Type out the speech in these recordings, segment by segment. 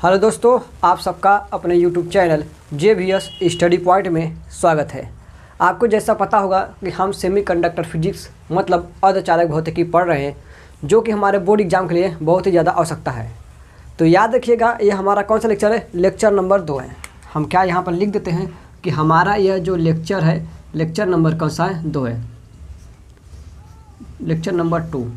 Hello दोस्तों, आप सबका अपने YouTube channel JVS study point में स्वागत है। आपको जैसा पता होगा कि हम सेमीकंडक्टर फिजिक्स मतलब अर्धचालक भौतिकी पढ़ रहे हैं, जो कि हमारे बोर्ड एग्जाम के लिए बहुत ही ज़्यादा आवश्यकता है। तो याद रखिएगा, ये हमारा कौन सा लेक्चर है? लेक्चर नंबर 2 है। हम क्या यहाँ पर लिख देते हैं कि हमारा यह जो लेक्चर है, लेक्चर नंबर कौन सा है? 2 है, लेक्चर नंबर 2।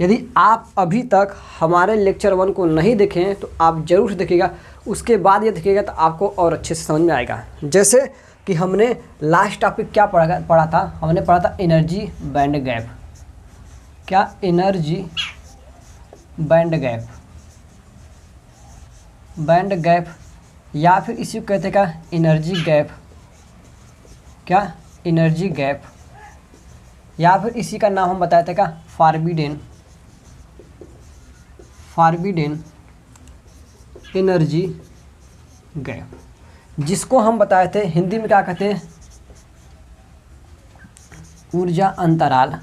यदि आप अभी तक हमारे लेक्चर 1 को नहीं देखे हैं तो आप ज़रूर देखिएगा, उसके बाद ये देखिएगा तो आपको और अच्छे से समझ में आएगा। जैसे कि हमने लास्ट टॉपिक क्या पढ़ा था? हमने पढ़ा था एनर्जी बैंड गैप। क्या? Energy band gap, band gap या फिर इसी को कहते हैं क्या? Energy gap. क्या? एनर्जी गैप, या फिर इसी का नाम हम बताए थे क्या? फॉरबिडेन एनर्जी गैप, जिसको हम बताए थे हिंदी में क्या कहते हैं? ऊर्जा अंतराल।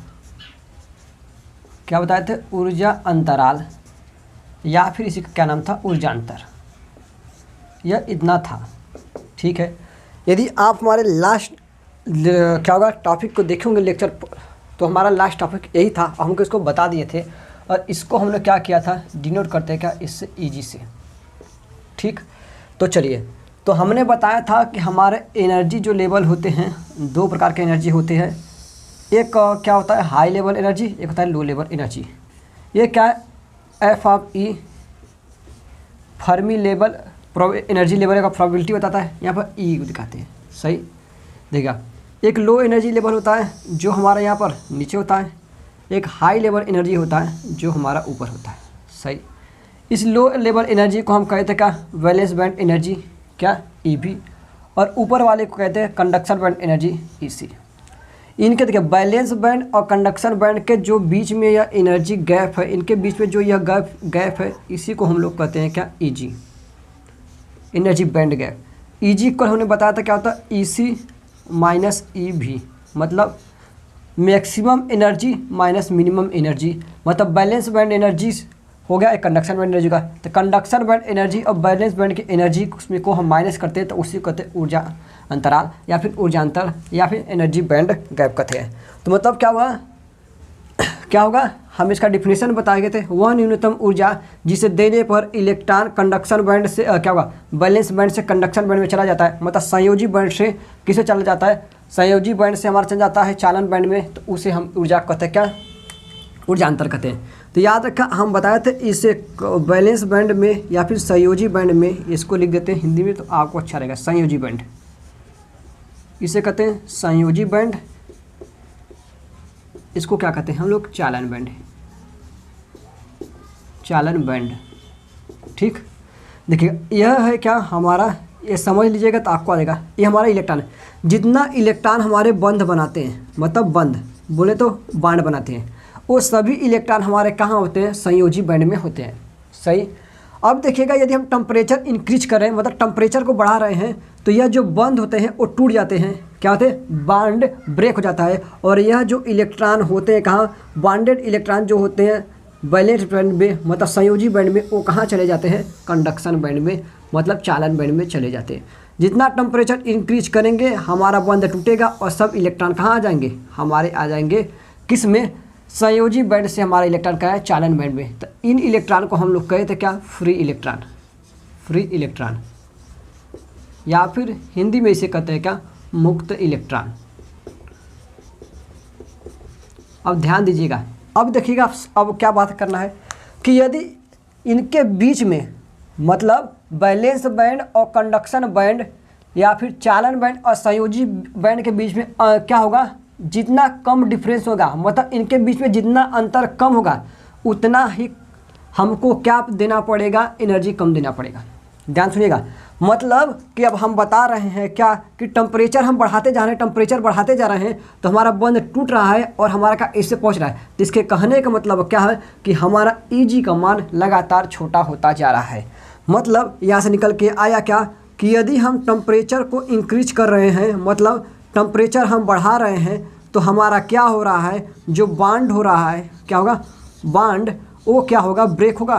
क्या बताए थे? ऊर्जा अंतराल, या फिर इसी का क्या नाम था? ऊर्जा अंतर। यह इतना था, ठीक है। यदि आप हमारे लास्ट क्या होगा टॉपिक को देखेंगे लेक्चर, तो हमारा लास्ट टॉपिक यही था। हमको इसको बता दिए थे और इसको हमने क्या किया था? डिनोट करते हैं क्या? इससे ईजी से, ठीक। तो चलिए, तो हमने बताया था कि हमारे एनर्जी जो लेवल होते हैं, 2 प्रकार के एनर्जी होते हैं। एक क्या होता है? हाई लेवल एनर्जी, एक होता है लो लेवल एनर्जी। ये क्या है? F of E Fermi level energy level का प्रोबेबिलिटी बताता है। यहाँ पर ई को दिखाते हैं, सही देखिएगा। एक लो एनर्जी लेवल होता है जो हमारा यहाँ पर नीचे होता है, एक हाई लेवल एनर्जी होता है जो हमारा ऊपर होता है, सही। इस लो लेवल एनर्जी को हम कहते हैं क्या? वैलेंस बैंड एनर्जी, क्या? ईबी। और ऊपर वाले को कहते हैं कंडक्शन बैंड एनर्जी, ईसी। इनके देखिए बैलेंस बैंड और कंडक्शन बैंड के जो बीच में यह एनर्जी गैप है, इनके बीच में जो यह गैप है, इसी को हम लोग कहते हैं क्या? Easy, energy band gap. Easy को हमने बताया था क्या होता है? ईसी माइनस ईवी, मतलब maximum energy minus minimum energy. मतलब बैलेंस बैंड एनर्जी हो गया एक कंडक्शन बैंड एनर्जी का, तो कंडक्शन बैंड एनर्जी और बैलेंस बैंड की एनर्जी उसमें को हम माइनस करते हैं, तो उसी को कहते हैं ऊर्जा अंतराल, या फिर ऊर्जा अंतर, या फिर एनर्जी बैंड गैप कहते हैं। तो मतलब क्या होगा? हम इसका डिफिनेशन बताए गए थे। वह न्यूनतम ऊर्जा जिसे देने पर इलेक्ट्रॉन कंडक्शन बैंड से क्या होगा? बैलेंस बैंड से कंडक्शन बैंड में चला जाता है। मतलब संयोजी बैंड से किसे चला जाता है? संयोजी बैंड से हमारा चला जाता है चालन बैंड में, तो उसे हम ऊर्जा कहते हैं क्या? ऊर्जा अंतर कहते हैं। तो याद रखा, हम बताए थे इसे बैलेंस बैंड में या फिर संयोजी बैंड में, इसको लिख देते हैं हिंदी में तो आपको अच्छा रहेगा। संयोजी बैंड, इसे कहते हैं संयोजी बैंड। इसको क्या कहते हैं हम लोग? चालन बैंड, चालन बैंड, ठीक। देखिए, यह है क्या हमारा, ये समझ लीजिएगा तो आपको आ जाएगा। ये हमारा इलेक्ट्रॉन है। जितना इलेक्ट्रॉन हमारे बंध बनाते हैं, मतलब बंध बोले तो बांड बनाते हैं, वो सभी इलेक्ट्रॉन हमारे कहाँ होते हैं? संयोजी बैंड में होते हैं, सही। अब देखिएगा, यदि हम टेम्परेचर इंक्रीज कर रहे हैं, मतलब टेम्परेचर को बढ़ा रहे हैं, तो यह जो बंध होते हैं वो टूट जाते हैं। क्या होते हैं? बॉन्ड ब्रेक हो जाता है। और यह जो इलेक्ट्रॉन होते हैं कहाँ? बॉन्डेड इलेक्ट्रॉन जो होते हैं बैलेंस बैंड में, मतलब संयोजी बैंड में, वो कहाँ चले जाते हैं? कंडक्शन बैंड में, मतलब चालन बैंड में चले जाते हैं। जितना टेम्परेचर इंक्रीज करेंगे हमारा बंध टूटेगा और सब इलेक्ट्रॉन कहाँ आ जाएंगे? हमारे आ जाएंगे किस में? संयोजी बैंड से हमारा इलेक्ट्रॉन का है चालन बैंड में। तो इन इलेक्ट्रॉन को हम लोग कहते हैं क्या? फ्री इलेक्ट्रॉन, फ्री इलेक्ट्रॉन, या फिर हिंदी में इसे कहते हैं क्या? मुक्त इलेक्ट्रॉन। अब ध्यान दीजिएगा, अब देखिएगा, अब क्या बात करना है कि यदि इनके बीच में, मतलब बैलेंस बैंड और कंडक्शन बैंड या फिर चालन बैंड और संयोजी बैंड के बीच में क्या होगा? जितना कम डिफरेंस होगा, मतलब इनके बीच में जितना अंतर कम होगा, उतना ही हमको क्या देना पड़ेगा? एनर्जी कम देना पड़ेगा। ध्यान सुनिएगा, मतलब कि अब हम बता रहे हैं क्या कि टेम्परेचर हम बढ़ाते जा रहे हैं, टेम्परेचर बढ़ाते जा रहे हैं, तो हमारा बंध टूट रहा है और हमारा का इससे पहुंच रहा है। तो इसके कहने का मतलब क्या है कि हमारा ईजी का मान लगातार छोटा होता जा रहा है। मतलब यहाँ से निकल के आया क्या कि यदि हम टेम्परेचर को इंक्रीज कर रहे हैं, मतलब टेम्परेचर हम बढ़ा रहे हैं, तो हमारा क्या हो रहा है? जो बॉन्ड हो रहा है, क्या होगा? बॉन्ड वो क्या होगा? ब्रेक होगा,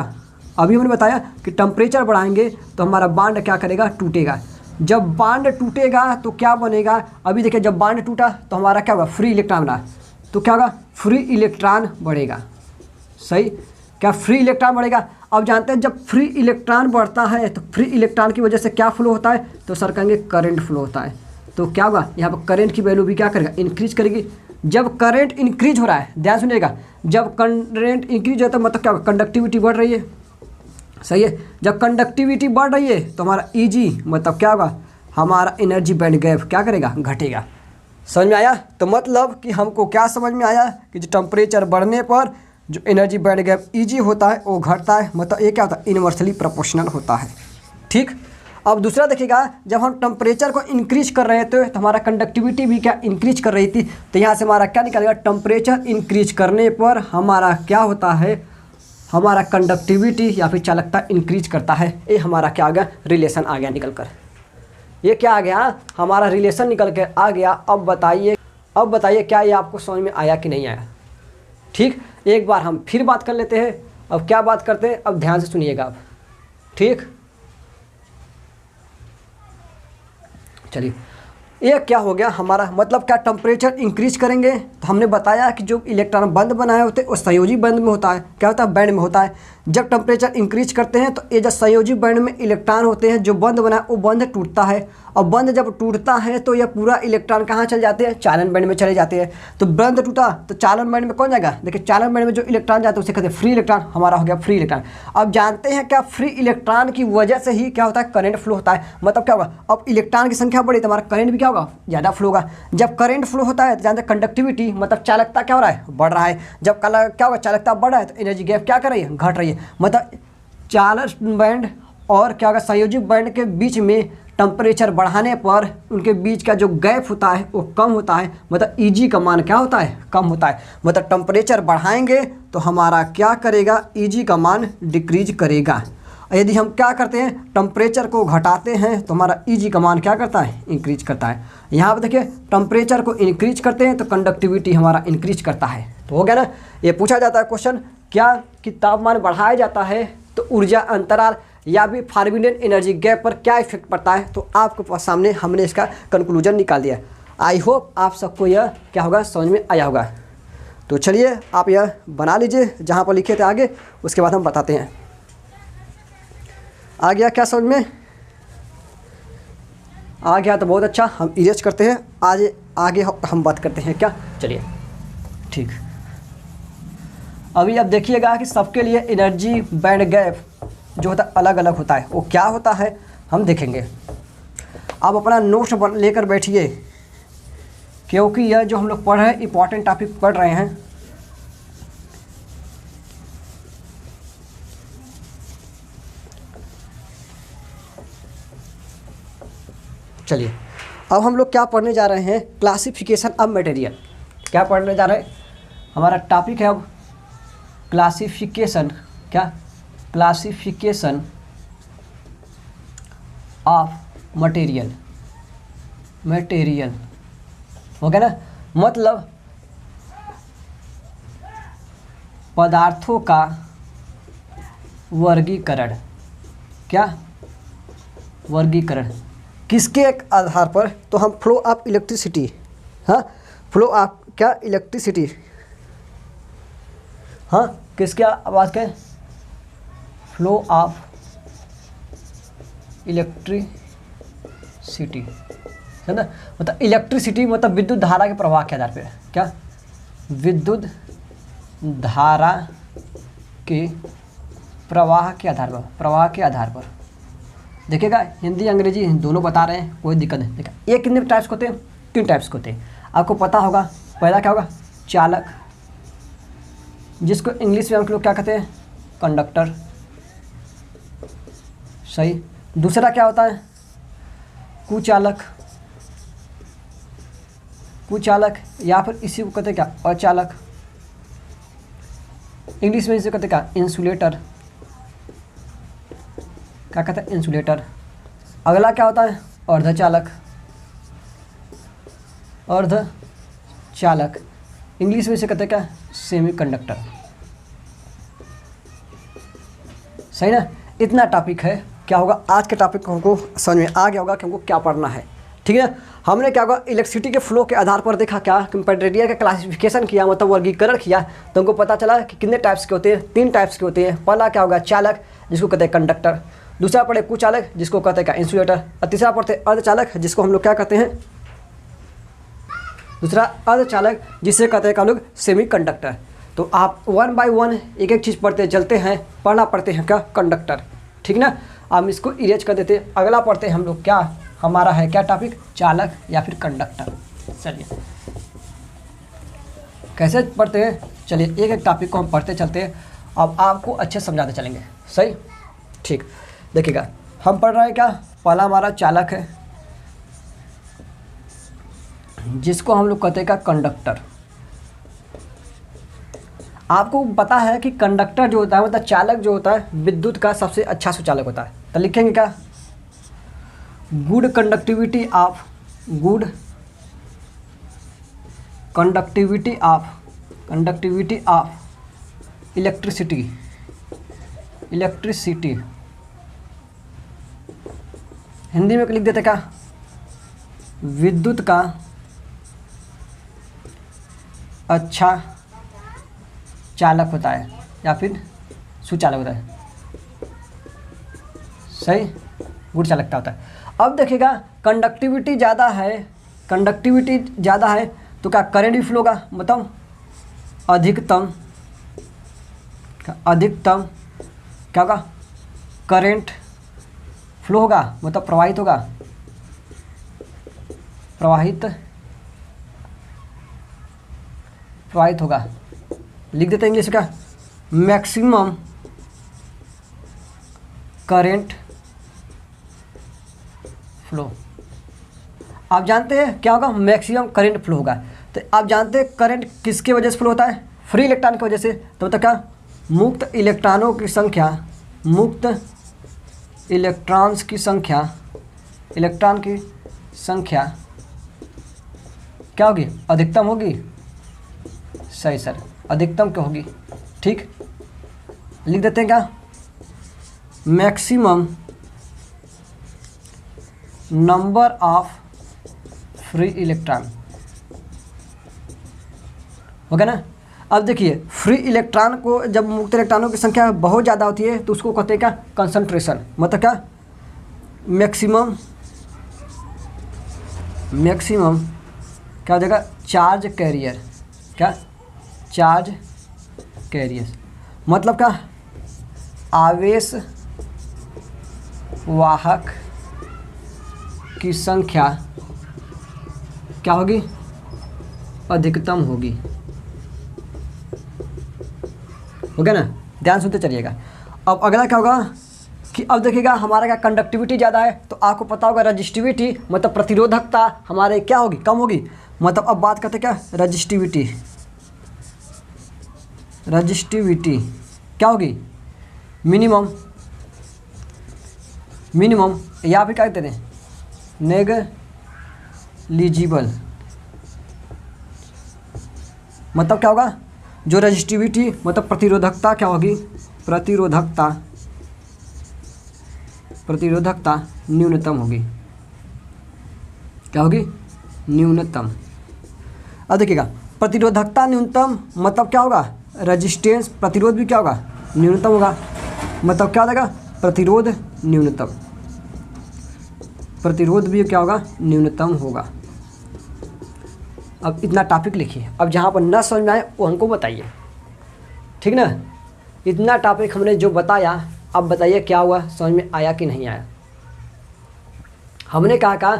अभी हमने बताया कि टेम्परेचर बढ़ाएंगे तो हमारा बांड क्या करेगा, टूटेगा। जब बांड टूटेगा तो क्या बनेगा, अभी देखिए जब बांड टूटा तो हमारा क्या होगा, फ्री इलेक्ट्रॉन बना, तो क्या होगा, फ्री इलेक्ट्रॉन बढ़ेगा। सही, क्या फ्री इलेक्ट्रॉन बढ़ेगा। अब जानते हैं जब फ्री इलेक्ट्रॉन बढ़ता है तो फ्री इलेक्ट्रॉन की वजह से क्या फ्लो होता है, तो सर कहेंगे करंट फ्लो होता है। तो क्या होगा, यहाँ पर करंट की वैल्यू भी क्या करेगा, इंक्रीज करेगी। जब करंट इंक्रीज हो रहा है, ध्यान सुनिएगा, जब करंट इंक्रीज होता है मतलब क्या होगा, कंडक्टिविटी बढ़ रही है। सही है, जब कंडक्टिविटी बढ़ रही है तो हमारा ईजी मतलब क्या होगा, हमारा एनर्जी बैंड गैप क्या करेगा, घटेगा। समझ में आया। तो मतलब कि हमको क्या समझ में आया कि जो टेम्परेचर बढ़ने पर जो एनर्जी बैंड गैप ईजी होता है वो घटता है, मतलब ये क्या होता है, इनवर्सली प्रोपोर्शनल होता है। ठीक। अब दूसरा देखिएगा, जब हम टेम्परेचर को इंक्रीज कर रहे थे तो हमारा कंडक्टिविटी भी क्या इंक्रीज कर रही थी, तो यहाँ से हमारा क्या निकलेगा, टेम्परेचर इंक्रीज करने पर हमारा क्या होता है, हमारा कंडक्टिविटी या फिर चालकता इंक्रीज करता है। ये हमारा क्या आ गया, रिलेशन आ गया निकल कर। ये क्या आ गया, हमारा रिलेशन निकल के आ गया। अब बताइए क्या ये आपको समझ में आया कि नहीं आया। ठीक, एक बार हम फिर बात कर लेते हैं। अब क्या बात करते हैं, अब ध्यान से सुनिएगा अब। ठीक, चलिए, ये क्या हो गया हमारा, मतलब क्या टेम्परेचर इंक्रीज करेंगे तो हमने बताया कि जो इलेक्ट्रॉन बंद बनाए होते हैं वो संयोजी बंद में होता है, क्या होता है, बैंड में होता है। जब टेम्परेचर इंक्रीज करते हैं तो ये जो संयोजी बैंड में इलेक्ट्रॉन होते हैं जो बंद बनाए वो बंद टूटता है, और बंद जब टूटता है तो यह पूरा इलेक्ट्रॉन कहाँ चले जाते हैं, चालन बैंड में चले जाते हैं। तो बंद टूटा तो चालन बैंड में कौन जाएगा, देखिए चालन बैंड में जो इलेक्ट्रॉन जाते हैं उसे कहते हैं फ्री इलेक्ट्रॉन, हमारा हो गया फ्री इलेक्ट्रॉन। अब जानते हैं क्या, फ्री इलेक्ट्रॉन की वजह से ही क्या होता है, करंट फ्लो होता है। मतलब क्या होगा, अब इलेक्ट्रॉन की संख्या बढ़ी तो हमारा करंट भी क्या होगा, ज़्यादा फ्लो होगा। जब करंट फ्लो होता है तो जानते हैं कंडक्टिविटी मतलब चालकता क्या हो रहा है, बढ़ रहा है। जब क्या होगा, चालकता बढ़ रहा है तो एनर्जी गैप क्या कर रही है, घट रही है। मतलब चालन बैंड और क्या होगा, संयोजी बैंड के बीच में टेम्परेचर बढ़ाने पर उनके बीच का जो गैप होता है वो कम होता है, मतलब ईजी का मान क्या होता है, कम होता है। मतलब टेम्परेचर बढ़ाएंगे तो हमारा क्या करेगा, ईजी का मान डिक्रीज करेगा। यदि हम क्या करते हैं, टेम्परेचर को घटाते हैं तो हमारा ईजी का मान क्या करता है, इंक्रीज करता है। यहाँ पर देखिए टेम्परेचर को इंक्रीज करते हैं तो कंडक्टिविटी हमारा इंक्रीज करता है। तो हो गया ना, ये पूछा जाता है क्वेश्चन, क्या कि तापमान बढ़ाया जाता है तो ऊर्जा अंतराल या भी फार्मिलियन एनर्जी गैप पर क्या इफेक्ट पड़ता है। तो आपके सामने हमने इसका कंक्लूजन निकाल दिया। आई होप आप सबको यह क्या होगा, समझ में आया होगा। तो चलिए आप यह बना लीजिए जहाँ पर लिखे थे आगे, उसके बाद हम बताते हैं। आ गया क्या समझ में, आ गया तो बहुत अच्छा, हम इरेज करते हैं। आज आगे हम बात करते हैं क्या, चलिए ठीक। अभी अब देखिएगा कि सबके लिए एनर्जी बैंड गैप जो होता है अलग अलग होता है, वो क्या होता है हम देखेंगे। आप अपना नोट्स लेकर बैठिए, क्योंकि यह जो हम लोग पढ़ रहे हैं इंपॉर्टेंट टॉपिक पढ़ रहे हैं। चलिए अब हम लोग क्या पढ़ने जा रहे हैं, क्लासिफिकेशन ऑफ मटेरियल। क्या पढ़ने जा रहे हैं, हमारा टॉपिक है अब क्लासिफिकेशन, क्या, क्लासिफिकेशन ऑफ मटेरियल। हो गया ना, मतलब पदार्थों का वर्गीकरण। क्या, वर्गीकरण किसके एक आधार पर, तो हम फ्लो ऑफ इलेक्ट्रिसिटी, हाँ फ्लो ऑफ क्या, इलेक्ट्रिसिटी, हाँ किसके आवाज़ के, फ्लो ऑफ इलेक्ट्रिसिटी, है ना। मतलब इलेक्ट्रिसिटी मतलब विद्युत धारा के प्रवाह के आधार पर, क्या, विद्युत धारा के प्रवाह के आधार पर, देखिएगा हिंदी अंग्रेजी दोनों बता रहे हैं, कोई दिक्कत नहीं। देखिए ये कितने टाइप्स होते हैं, 3 टाइप्स के होते हैं, आपको पता होगा। पहला क्या होगा, चालक, जिसको इंग्लिश में हम लोग क्या कहते हैं, कंडक्टर, सही। दूसरा क्या होता है, कुचालक या फिर इसी को कहते हैं क्या, अचालक, इंग्लिश में इसे कहते हैं क्या, इंसुलेटर, क्या कहते हैं, इंसुलेटर। अगला क्या होता है, अर्धचालक, इंग्लिश में इसे कहते हैं क्या, सेमीकंडक्टर, सही ना। इतना टॉपिक है। क्या होगा आज के टॉपिक को हमको समझ में आ गया होगा कि हमको क्या पढ़ना है, ठीक है। हमने क्या होगा इलेक्ट्रिसिटी के फ्लो के आधार पर देखा क्या कंपेरेटिव का क्लासिफिकेशन किया, मतलब वर्गीकरण किया, तो हमको पता चला कि कितने टाइप्स के होते हैं, 3 टाइप्स के होते हैं। पहला क्या होगा चालक, जिसको कहते हैं कंडक्टर। दूसरा पढ़े कुचालक, जिसको कहते हैं इंसुलेटर। और तीसरा पढ़ते अर्धचालक, जिसको हम लोग क्या कहते हैं, दूसरा अर्धचालक, जिसे कहते हैं हम लोग सेमी कंडक्टर। तो आप 1 बाय 1 एक एक चीज़ पढ़ते चलते हैं, पढ़ना पढ़ते हैं क्या कंडक्टर, ठीक ना। हम इसको इरेज कर देते हैं। अगला पढ़ते हैं हम लोग क्या हमारा है क्या टॉपिक, चालक या फिर कंडक्टर। चलिए कैसे पढ़ते हैं, चलिए एक एक टॉपिक को हम पढ़ते चलते हैं, अब आपको अच्छे समझाते चलेंगे, सही ठीक। देखिएगा हम पढ़ रहे हैं क्या, पहला हमारा चालक है, जिसको हम लोग कहते हैं क्या कंडक्टर। आपको पता है कि कंडक्टर जो होता है मतलब चालक जो होता है विद्युत का सबसे अच्छा सुचालक होता है। तो लिखेंगे क्या, good conductivity of electricity Hindi में लिख देते क्या, विद्युत का अच्छा चालक होता है या फिर सुचालक होता है, सही गुड चालकता होता है। अब देखिएगा कंडक्टिविटी ज़्यादा है तो क्या करंट भी फ्लो होगा, मतलब अधिकतम क्या होगा करंट फ्लो होगा, मतलब प्रवाहित होगा। लिख देते हैं इंग्लिश का, मैक्सिमम करंट फ्लो। आप जानते हैं क्या होगा, मैक्सिमम करंट फ्लो होगा। तो आप जानते हैं करंट किसके वजह से फ्लो होता है, फ्री इलेक्ट्रॉन की वजह से। तो मतलब क्या, मुक्त इलेक्ट्रॉनों की संख्या, इलेक्ट्रॉन की संख्या क्या होगी, अधिकतम होगी, सही सर, अधिकतम क्या होगी, ठीक। लिख देते हैं क्या, maximum number of free electron, हो गया ना। अब देखिए फ्री इलेक्ट्रॉन को, जब मुक्त इलेक्ट्रॉनों की संख्या बहुत ज़्यादा होती है तो उसको कहते हैं क्या कंसंट्रेशन, मतलब क्या मैक्सिमम क्या हो जाएगा, चार्ज कैरियर, क्या चार्ज कैरियर, मतलब क्या आवेश वाहक की संख्या क्या होगी, अधिकतम होगी, हो गया ना। ध्यान सुनते चलिएगा। अब अगला क्या होगा कि अब देखिएगा हमारा क्या कंडक्टिविटी ज़्यादा है तो आपको पता होगा रजिस्टिविटी मतलब प्रतिरोधकता हमारे क्या होगी, कम होगी। मतलब अब बात करते क्या, रजिस्टिविटी क्या होगी, मिनिमम या फिर क्या कहते हैं नेगलिजिबल। मतलब क्या होगा, जो रजिस्टिविटी मतलब प्रतिरोधकता क्या होगी, प्रतिरोधकता न्यूनतम होगी, क्या होगी, न्यूनतम। अब देखिएगा प्रतिरोधकता न्यूनतम मतलब क्या होगा, रेजिस्टेंस प्रतिरोध भी क्या होगा, न्यूनतम होगा। मतलब क्या हो जाएगा, प्रतिरोध भी क्या होगा, न्यूनतम होगा। अब इतना टॉपिक लिखिए, अब जहाँ पर न समझ में आए वो हमको बताइए, ठीक ना। इतना टॉपिक हमने जो बताया, अब बताइए क्या हुआ, समझ में आया कि नहीं आया। हमने कहा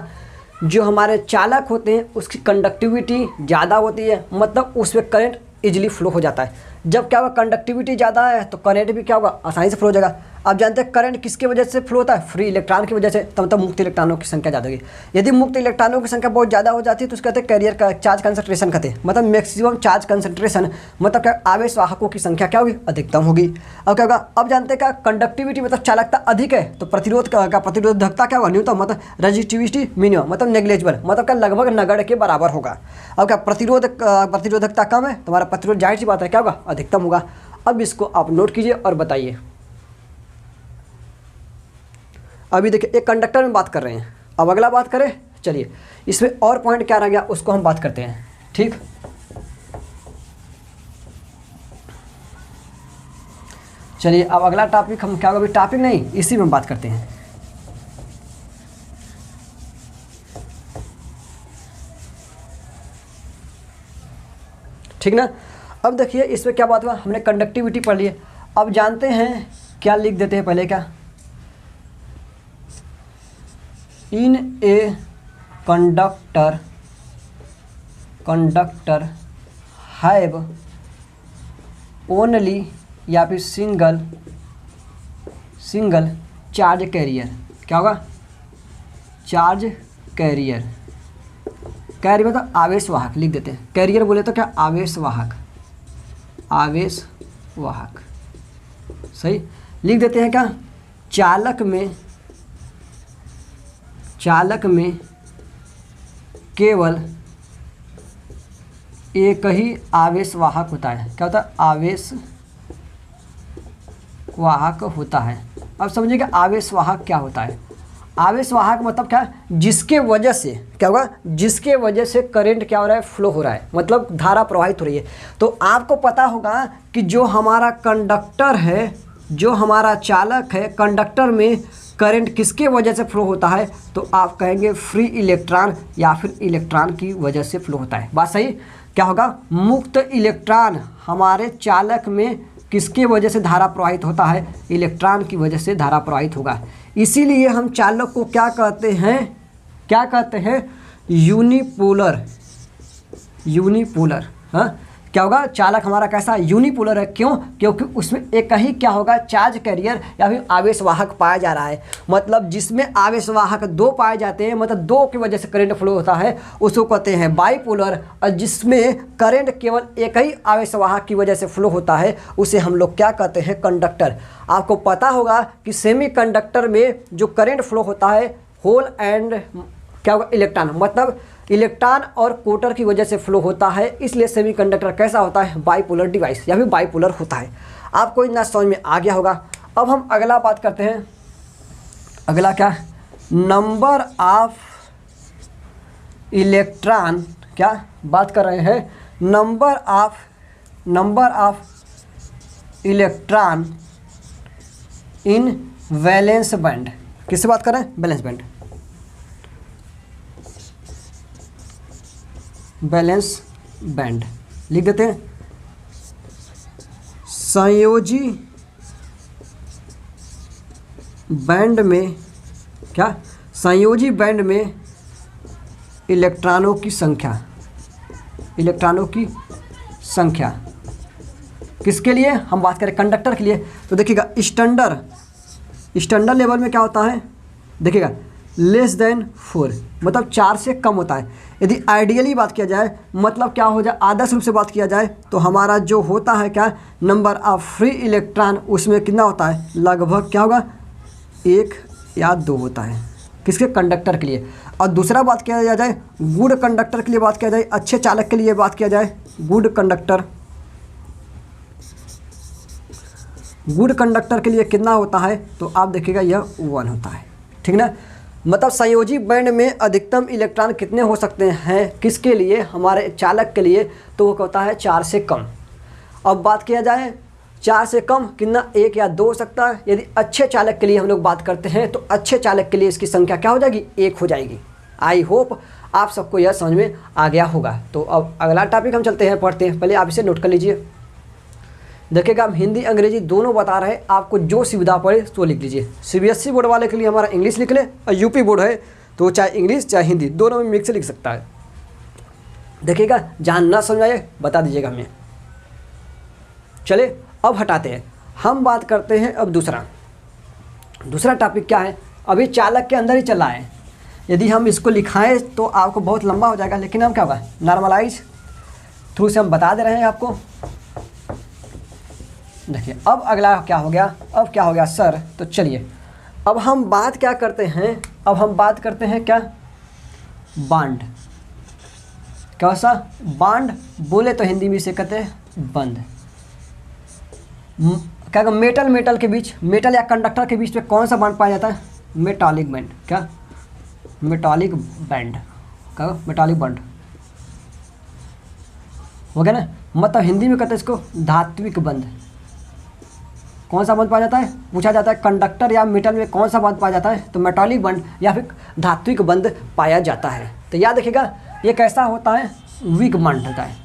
जो हमारे चालक होते हैं उसकी कंडक्टिविटी ज़्यादा होती है, मतलब उसमें करंट इजीली फ्लो हो जाता है। जब क्या होगा, कंडक्टिविटी ज़्यादा है तो करंट भी क्या होगा, आसानी से फ्लो हो जाएगा। आप जानते हैं करंट किसके वजह से फ्लो होता है, फ्री इलेक्ट्रॉन की वजह से, तब मुक्त इलेक्ट्रॉनों की संख्या ज़्यादा होगी। यदि मुक्त इलेक्ट्रॉनों की संख्या बहुत ज़्यादा हो जाती है तो उसको कहते हैं कैरियर का चार्ज कंसंट्रेशन कहते हैं, मतलब मैक्सिमम चार्ज कंसंट्रेशन, मतलब क्या आवेश वाहकों की संख्या क्या होगी, अधिकतम होगी। अब क्या होगा, अब जानते हैं क्या कंडक्टिविटी मतलब चालकता अधिक है तो प्रतिरोधकता क्या होगा, न्यूनतम, मतलब रजिस्टिविटी मिनिमम मतलब नेग्लिजिबल, मतलब क्या लगभग नगण्य के बराबर होगा। अब क्या प्रतिरोधकता कम है तो हमारा प्रतिरोध जाहिर सी बात है क्या होगा, अधिकतम होगा। अब इसको आप नोट कीजिए और बताइए। अभी देखिए एक कंडक्टर में बात कर रहे हैं, अब अगला बात करें, चलिए इसमें और पॉइंट क्या रह गया उसको हम बात करते हैं। ठीक, चलिए अब अगला टॉपिक हम क्या, अभी टॉपिक नहीं इसी में बात करते हैं। ठीक ना, अब देखिए इसमें क्या बात हुआ, हमने कंडक्टिविटी पढ़ ली है। अब जानते हैं क्या लिख देते हैं पहले, क्या इन ए कंडक्टर हैव ओनली या फिर सिंगल चार्ज कैरियर। क्या होगा, चार्ज कैरियर, कैरियर मतलब आवेशवाहक लिख देते हैं। कैरियर बोले तो क्या, आवेशवाहक, आवेशवाहक सही लिख देते हैं। क्या, चालक में केवल एक ही आवेशवाहक होता है। क्या होता है, आवेशवाहक होता है। अब समझिएगा आवेशवाहक क्या होता है। आवेशवाहक मतलब क्या है, जिसके वजह से क्या होगा, जिसके वजह से करंट क्या हो रहा है, फ्लो हो रहा है, मतलब धारा प्रवाहित हो रही है। तो आपको पता होगा कि जो हमारा कंडक्टर है, जो हमारा चालक है, कंडक्टर में करंट किसके वजह से फ्लो होता है, तो आप कहेंगे फ्री इलेक्ट्रॉन या फिर इलेक्ट्रॉन की वजह से फ्लो होता है। बात सही, क्या होगा, मुक्त इलेक्ट्रॉन हमारे चालक में किसके वजह से धारा प्रवाहित होता है, इलेक्ट्रॉन की वजह से धारा प्रवाहित होगा। इसीलिए हम चालक को क्या कहते हैं, क्या कहते हैं, यूनिपोलर। हाँ, क्या होगा, चालक हमारा कैसा, यूनिपोलर है। क्यों, क्योंकि उसमें एक ही क्या होगा, चार्ज कैरियर या फिर आवेशवाहक पाया जा रहा है। मतलब जिसमें आवेशवाहक दो पाए जाते हैं, मतलब दो की वजह से करंट फ्लो होता है, उसको कहते हैं बाईपोलर। और जिसमें करंट केवल एक ही आवेशवाहक की वजह से फ्लो होता है, उसे हम लोग क्या कहते हैं, कंडक्टर। आपको पता होगा कि सेमीकंडक्टर में जो करंट फ्लो होता है, होल एंड क्या होगा, इलेक्ट्रॉन, मतलब इलेक्ट्रॉन और कोटर की वजह से फ्लो होता है। इसलिए सेमीकंडक्टर कैसा होता है, बाईपोलर डिवाइस या फिर बाईपोलर होता है। आपको इतना समझ में आ गया होगा। अब हम अगला बात करते हैं, अगला क्या, नंबर ऑफ इलेक्ट्रॉन, क्या बात कर रहे हैं, number of electron in valence band. किससे बात कर रहे हैं, वैलेंस बैंड, बैलेंस बैंड लिख देते हैं। संयोजी बैंड में क्या, संयोजी बैंड में इलेक्ट्रॉनों की संख्या किसके लिए हम बात करें, कंडक्टर के लिए। तो देखिएगा स्टैंडर्ड लेवल में क्या होता है, देखिएगा लेस देन 4, मतलब 4 से कम होता है। यदि आइडियली बात किया जाए, मतलब क्या हो जाए, आदर्श रूप से बात किया जाए, तो हमारा जो होता है क्या, नंबर ऑफ फ्री इलेक्ट्रॉन उसमें कितना होता है, लगभग क्या होगा, 1 या 2 होता है। किसके, कंडक्टर के लिए। और दूसरा बात किया जाए, गुड कंडक्टर के लिए बात किया जाए, अच्छे चालक के लिए बात किया जाए, गुड कंडक्टर के लिए कितना होता है, तो आप देखिएगा यह 1 होता है। ठीक ना, मतलब संयोजी बैंड में अधिकतम इलेक्ट्रॉन कितने हो सकते हैं, किसके लिए, हमारे चालक के लिए, तो वो कहता है 4 से कम। अब बात किया जाए 4 से कम कितना, 1 या 2 हो सकता है। यदि अच्छे चालक के लिए हम लोग बात करते हैं, तो अच्छे चालक के लिए इसकी संख्या क्या हो जाएगी, 1 हो जाएगी। आई होप आप सबको यह समझ में आ गया होगा। तो अब अगला टॉपिक हम चलते हैं, पढ़ते हैं। पहले आप इसे नोट कर लीजिए। देखिएगा हम हिंदी अंग्रेजी दोनों बता रहे हैं, आपको जो सुविधा पड़े तो लिख लीजिए। सीबीएसई बोर्ड वाले के लिए हमारा इंग्लिश लिख ले, और यूपी बोर्ड है तो चाहे इंग्लिश चाहे हिंदी दोनों में मिक्स लिख सकता है। देखिएगा जहाँ ना समझ आए बता दीजिएगा हमें। चले अब हटाते हैं, हम बात करते हैं अब दूसरा टॉपिक क्या है, अभी चालक के अंदर ही चला है। यदि हम इसको लिखाएं तो आपको बहुत लंबा हो जाएगा, लेकिन हम क्या होगा, नॉर्मलाइज थ्रू से हम बता दे रहे हैं आपको। देखिए अब अगला क्या हो गया, अब क्या हो गया सर, तो चलिए अब हम बात क्या करते हैं, अब हम बात करते हैं क्या, बांड। कैसा बांड, बोले तो हिंदी में इसे कहते हैं बंध। क्या मेटल के बीच, मेटल या कंडक्टर के बीच में कौन सा बांड पाया जाता है, मेटालिक बैंड, क्या मेटालिक बैंड, क्या मेटालिक बॉन्ड हो गया ना। मतलब हिंदी में कहते हैं इसको धात्विक बंध। कौन सा बंध पाया जाता है, पूछा जाता है कंडक्टर या मेटल में कौन सा बंध पाया जाता है, तो मेटालिक बंध या फिर धात्विक बंध पाया जाता है। तो याद रखिएगा ये कैसा होता है, वीक बंध होता है,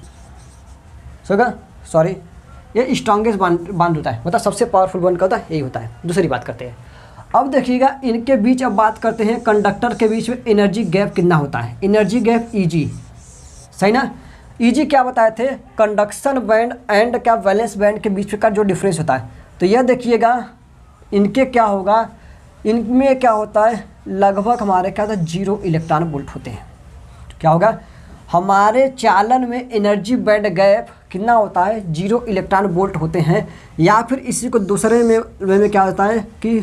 सॉरी ये स्ट्रॉन्गेस्ट बंध होता है, मतलब सबसे पावरफुल बंध का होता है यही होता है। दूसरी बात करते हैं, अब देखिएगा इनके बीच अब बात करते हैं कंडक्टर के बीच में एनर्जी गैप कितना होता है। एनर्जी गैप ईजी, सही ना। ईजी क्या बताए थे, कंडक्शन बैंड एंड क्या वैलेंस बैंड के बीच का जो डिफरेंस होता है। तो यह देखिएगा इनके क्या होगा, इनमें क्या होता है लगभग हमारे क्या होता है 0 इलेक्ट्रॉन वोल्ट होते हैं। तो क्या होगा हमारे चालन में एनर्जी बैंड गैप कितना होता है 0 इलेक्ट्रॉन वोल्ट होते हैं। या फिर इसी को दूसरे में क्या होता है कि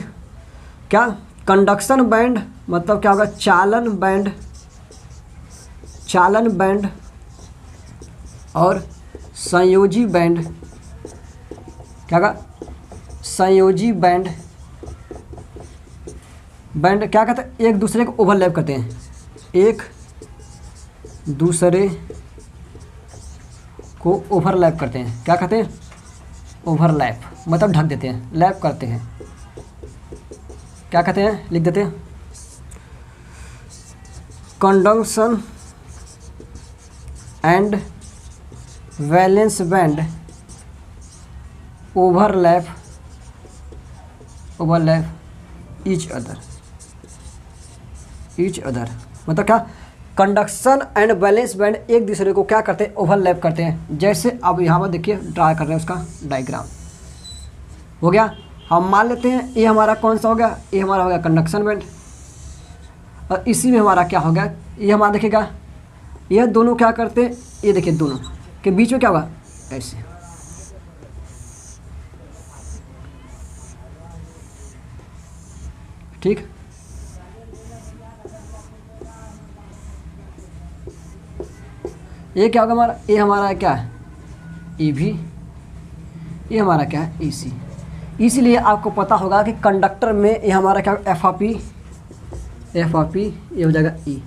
क्या कंडक्शन बैंड मतलब क्या होगा चालन बैंड और संयोजी बैंड, क्या होगा संयोजी बैंड क्या कहते हैं एक दूसरे को ओवरलैप करते हैं, एक दूसरे को ओवरलैप करते हैं, क्या कहते हैं ओवरलैप मतलब ढक देते हैं, लैप करते हैं, क्या कहते हैं लिख देते हैं conduction and valence band overlap each other मतलब क्या कंडक्शन एंड वैलेंस बैंड एक दूसरे को क्या करते हैं ओवरलैप करते हैं। जैसे अब यहाँ पर देखिए ड्रा कर रहे हैं उसका डायग्राम हो गया। हम मान लेते हैं ये हमारा कौन सा हो गया, ये हमारा हो गया कंडक्शन बैंड और इसी में हमारा क्या हो गया, ये हमारा देखिएगा यह दोनों क्या करते हैं, ये देखिए दोनों के बीच में क्या होगा ऐसे, ठीक। ये क्या होगा हमारा, ये हमारा क्या है ई भी, ये हमारा क्या है ई सी। इसीलिए आपको पता होगा कि कंडक्टर में ये हमारा क्या एफ ऑफ पी ये हो जाएगा ई।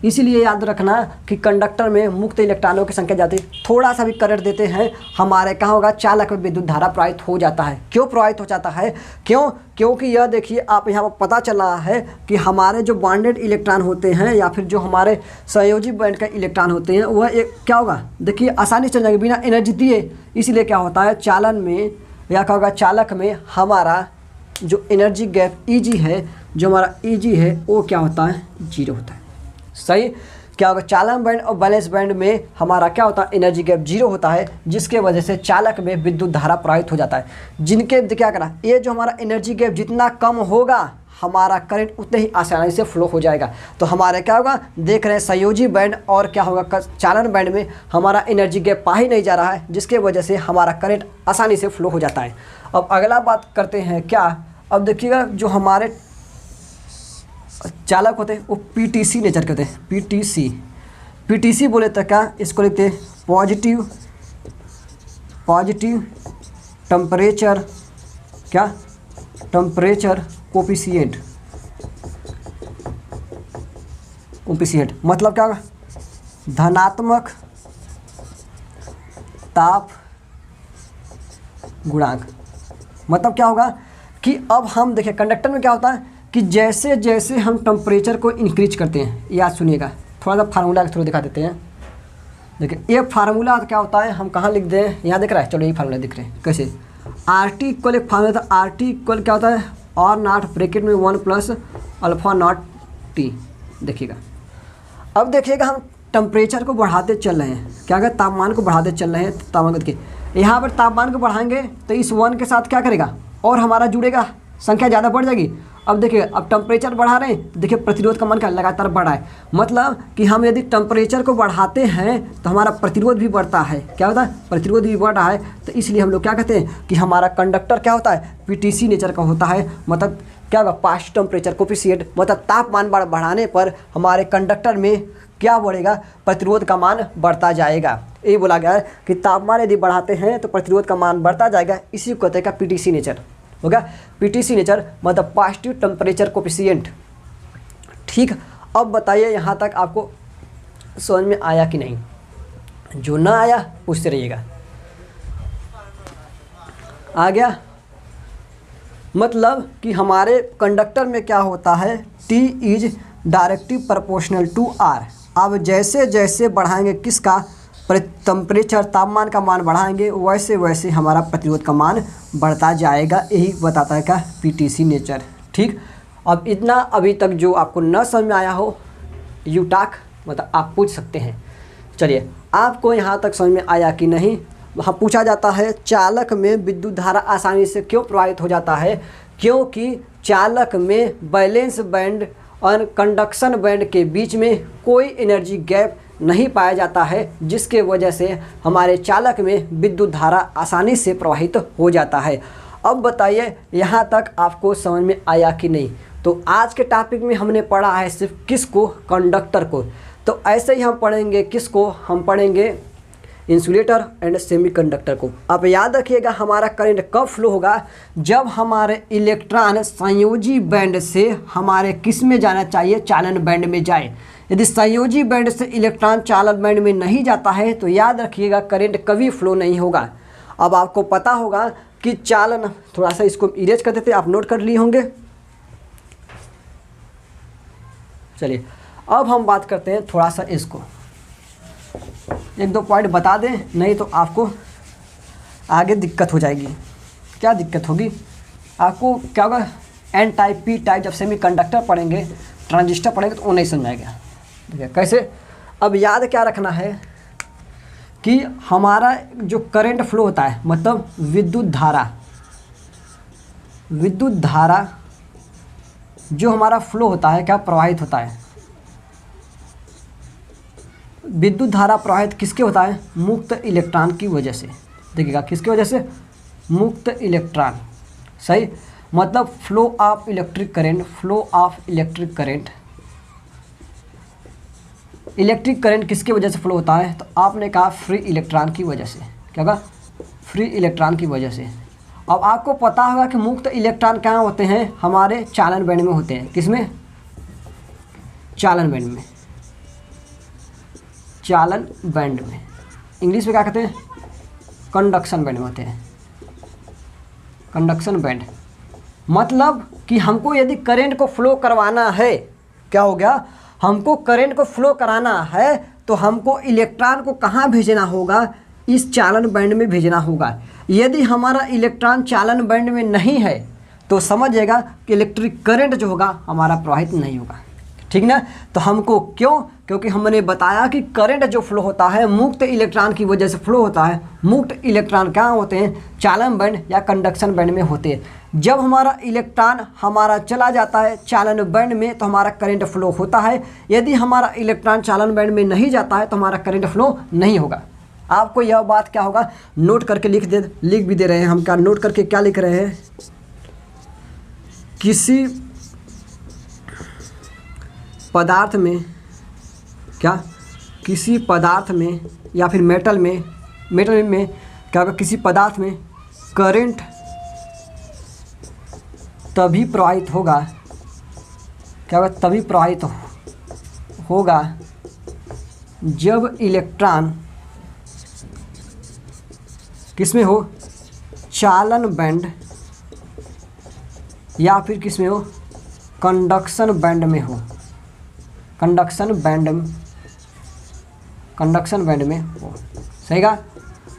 इसीलिए याद रखना कि कंडक्टर में मुक्त इलेक्ट्रॉनों की संख्या जाती है, थोड़ा सा भी करंट देते हैं हमारे कहाँ होगा चालक में विद्युत धारा प्रवाहित हो जाता है। क्यों प्रवाहित हो जाता है, क्योंकि यह देखिए आप यहाँ पर पता चल रहा है कि हमारे जो बॉन्डेड इलेक्ट्रॉन होते हैं या फिर जो हमारे संयोजी बैंड का इलेक्ट्रॉन होते हैं वह एक क्या होगा देखिए आसानी से चल जाएंगे बिना एनर्जी दिए। इसीलिए क्या होता है चालन में या क्या होगा चालक में हमारा जो एनर्जी गैप ईजी है, जो हमारा ईजी है वो क्या होता है 0 होता है। सही क्या होगा चालन बैंड और बैलेंस बैंड में हमारा क्या होता है एनर्जी गैप 0 होता है, जिसके वजह से चालक में विद्युत धारा प्रवाहित हो जाता है। जिनके क्या करा ये जो हमारा एनर्जी गैप जितना कम होगा हमारा करंट उतने ही आसानी से फ्लो हो जाएगा। तो हमारे क्या होगा देख रहे हैं संयोजी बैंड और क्या होगा चालन बैंड में हमारा एनर्जी गैप पा ही नहीं जा रहा है, जिसके वजह से हमारा करंट आसानी से फ्लो हो जाता है। अब अगला बात करते हैं क्या, अब देखिएगा जो हमारे चालक होते हैं वो पीटीसी नेचर के होते हैं। पीटीसी बोले तो क्या इसको लिखते हैं पॉजिटिव टेम्परेचर क्या टेम्परेचर कोफिशिएंट मतलब क्या होगा धनात्मक ताप गुणांक। मतलब क्या होगा कि अब हम देखिए कंडक्टर में क्या होता है कि जैसे जैसे हम टेम्परेचर को इंक्रीज करते हैं, याद सुनिएगा थोड़ा सा फार्मूला के थ्रू दिखा देते हैं। देखिए ये फार्मूला क्या होता है हम कहाँ लिख दें, यहाँ दिख रहा है, चलो ये फार्मूला दिख रहे हैं कैसे। आर टी इक्वल एक फार्मूला था, आर टी इक्वल क्या होता है और नॉट ब्रैकेट में 1 प्लस अल्फा नॉट टी। देखिएगा अब देखिएगा हम टेम्परेचर को बढ़ाते चल रहे हैं, क्या कहते तापमान को बढ़ाते चल रहे हैं। तापमान को देखिए यहाँ पर तापमान को बढ़ाएंगे तो इस 1 के साथ क्या करेगा और हमारा जुड़ेगा, संख्या ज़्यादा बढ़ जाएगी। अब देखिए अब टेम्परेचर बढ़ा रहे हैं, देखिए प्रतिरोध का मान क्या लगातार बढ़ा है। मतलब कि हम यदि टेम्परेचर को बढ़ाते हैं तो हमारा प्रतिरोध भी बढ़ता है। क्या होता है प्रतिरोध भी बढ़ रहा है, तो इसलिए हम लोग क्या कहते हैं कि हमारा कंडक्टर क्या होता है पीटीसी नेचर का होता है। मतलब क्या होगा पास्ट टेम्परेचर कोफिशिएंट, मतलब तापमान बढ़ाने पर हमारे कंडक्टर में क्या बढ़ेगा प्रतिरोध का मान बढ़ता जाएगा। ये बोला गया है कि तापमान यदि बढ़ाते हैं तो प्रतिरोध का मान बढ़ता जाएगा, इसी को कहते हैं पीटीसी नेचर। हो गया। पीटीसी नेचर मतलब पॉजिटिव टेम्परेचर कोफिशिएंट। ठीक, अब बताइए यहाँ तक आपको समझ में आया कि नहीं? जो ना आया पूछते रहिएगा। आ गया? मतलब कि हमारे कंडक्टर में क्या होता है, T is directly proportional to R। अब जैसे जैसे बढ़ाएंगे किसका, टेम्परेचर, तापमान का मान बढ़ाएंगे, वैसे वैसे हमारा प्रतिरोध का मान बढ़ता जाएगा। यही बताता है क्या, पीटीसी नेचर। ठीक, अब इतना अभी तक जो आपको न समझ में आया हो, यू टॉक मतलब आप पूछ सकते हैं। चलिए, आपको यहाँ तक समझ में आया कि नहीं? वहाँ पूछा जाता है चालक में विद्युत धारा आसानी से क्यों प्रवाहित हो जाता है? क्योंकि चालक में बैलेंस बैंड और कंडक्शन बैंड के बीच में कोई एनर्जी गैप नहीं पाया जाता है, जिसके वजह से हमारे चालक में विद्युत धारा आसानी से प्रवाहित हो जाता है। अब बताइए यहाँ तक आपको समझ में आया कि नहीं? तो आज के टॉपिक में हमने पढ़ा है सिर्फ किसको, कंडक्टर को। तो ऐसे ही हम पढ़ेंगे किसको, हम पढ़ेंगे इंसुलेटर एंड सेमीकंडक्टर को। अब याद रखिएगा हमारा करंट कब फ्लो होगा, जब हमारे इलेक्ट्रॉन संयोजी बैंड से हमारे किस में जाना चाहिए, चालन बैंड में जाए। यदि संयोजी बैंड से इलेक्ट्रॉन चालन बैंड में नहीं जाता है तो याद रखिएगा करंट कभी फ्लो नहीं होगा। अब आपको पता होगा कि चालन, थोड़ा सा इसको इरेज कर देते, आप नोट कर लिए होंगे। चलिए अब हम बात करते हैं थोड़ा सा इसको, एक दो पॉइंट बता दें, नहीं तो आपको आगे दिक्कत हो जाएगी। क्या दिक्कत होगी आपको, क्या होगा, एन टाइप, पी टाइप, जब सेमीकंडक्टर पढ़ेंगे, ट्रांजिस्टर पढ़ेंगे तो वो नहीं समझ आएगा। ठीक है, कैसे? अब याद क्या रखना है कि हमारा जो करंट फ्लो होता है, मतलब विद्युत धारा जो हमारा फ्लो होता है, क्या प्रवाहित होता है, विद्युत धारा प्रवाहित किसके होता है, मुक्त इलेक्ट्रॉन की वजह से। देखिएगा किसकी वजह से, मुक्त इलेक्ट्रॉन। सही, मतलब flow of electric current, electric current किसकी वजह से फ्लो होता है, तो आपने कहा फ्री इलेक्ट्रॉन की वजह से। क्या होगा, फ्री इलेक्ट्रॉन की वजह से। अब आपको पता होगा कि मुक्त इलेक्ट्रॉन कहाँ होते हैं, हमारे चालन बैंड में होते हैं। किसमें, चालन बैंड में, चालन बैंड में। इंग्लिश में क्या कहते हैं, कंडक्शन बैंड में होते हैं, कंडक्शन बैंड। मतलब कि हमको यदि करंट को फ्लो करवाना है, क्या हो गया, हमको करंट को फ्लो कराना है तो हमको इलेक्ट्रॉन को कहाँ भेजना होगा, इस चालन बैंड में भेजना होगा। यदि हमारा इलेक्ट्रॉन चालन बैंड में नहीं है तो समझिएगा कि इलेक्ट्रिक करंट जो होगा हमारा प्रवाहित नहीं होगा। ठीक ना? तो हमको क्यों, क्योंकि हमने बताया कि करंट जो फ्लो होता है मुक्त इलेक्ट्रॉन की वजह से फ्लो होता है। मुक्त इलेक्ट्रॉन कहाँ होते हैं, चालन बैंड या कंडक्शन बैंड में होते हैं। जब हमारा इलेक्ट्रॉन हमारा चला जाता है चालन बैंड में तो हमारा करंट फ्लो होता है। यदि हमारा इलेक्ट्रॉन चालन बैंड में नहीं जाता है तो हमारा करंट फ्लो नहीं होगा। आपको यह बात क्या होगा, नोट करके लिख भी दे रहे हैं हम। क्या नोट करके क्या लिख रहे हैं, किसी पदार्थ में, क्या किसी पदार्थ में या फिर मेटल में क्या होगा, किसी पदार्थ में करंट तभी प्रवाहित होगा, क्या होगा, तभी प्रवाहित होगा जब इलेक्ट्रॉन किसमें हो, चालन बैंड या फिर किसमें हो, कंडक्शन बैंड में हो, कंडक्शन बैंड में हो। सही का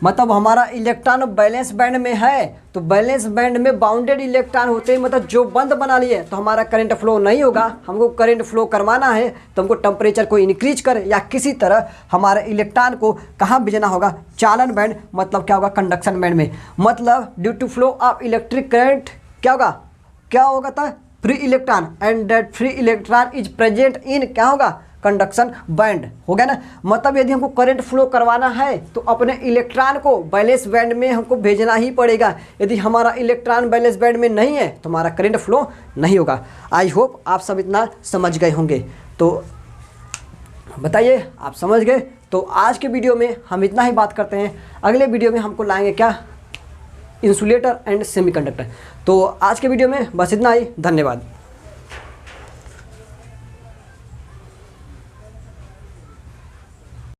मतलब हमारा इलेक्ट्रॉन बैलेंस बैंड में है तो बैलेंस बैंड में बाउंडेड इलेक्ट्रॉन होते हैं, मतलब जो बंद बना लिए तो हमारा करंट फ्लो नहीं होगा। हमको करंट फ्लो करवाना है तो हमको टेम्परेचर को इंक्रीज कर या किसी तरह हमारे इलेक्ट्रॉन को कहाँ भेजना होगा, चालन बैंड, मतलब क्या होगा, कंडक्शन बैंड में। मतलब due to flow of electric current क्या होगा था, free electron, and that free electron is present in क्या होगा, कंडक्शन बैंड। हो गया ना? मतलब यदि हमको करंट फ्लो करवाना है तो अपने इलेक्ट्रॉन को बैलेंस बैंड में हमको भेजना ही पड़ेगा। यदि हमारा इलेक्ट्रॉन बैलेंस बैंड में नहीं है तो हमारा करंट फ्लो नहीं होगा। आई होप आप सब इतना समझ गए होंगे। तो बताइए आप समझ गए? तो आज के वीडियो में हम इतना ही बात करते हैं। अगले वीडियो में हमको लाएंगे क्या, इंसुलेटर एंड सेमीकंडक्टर। तो आज के वीडियो में बस इतना ही, धन्यवाद।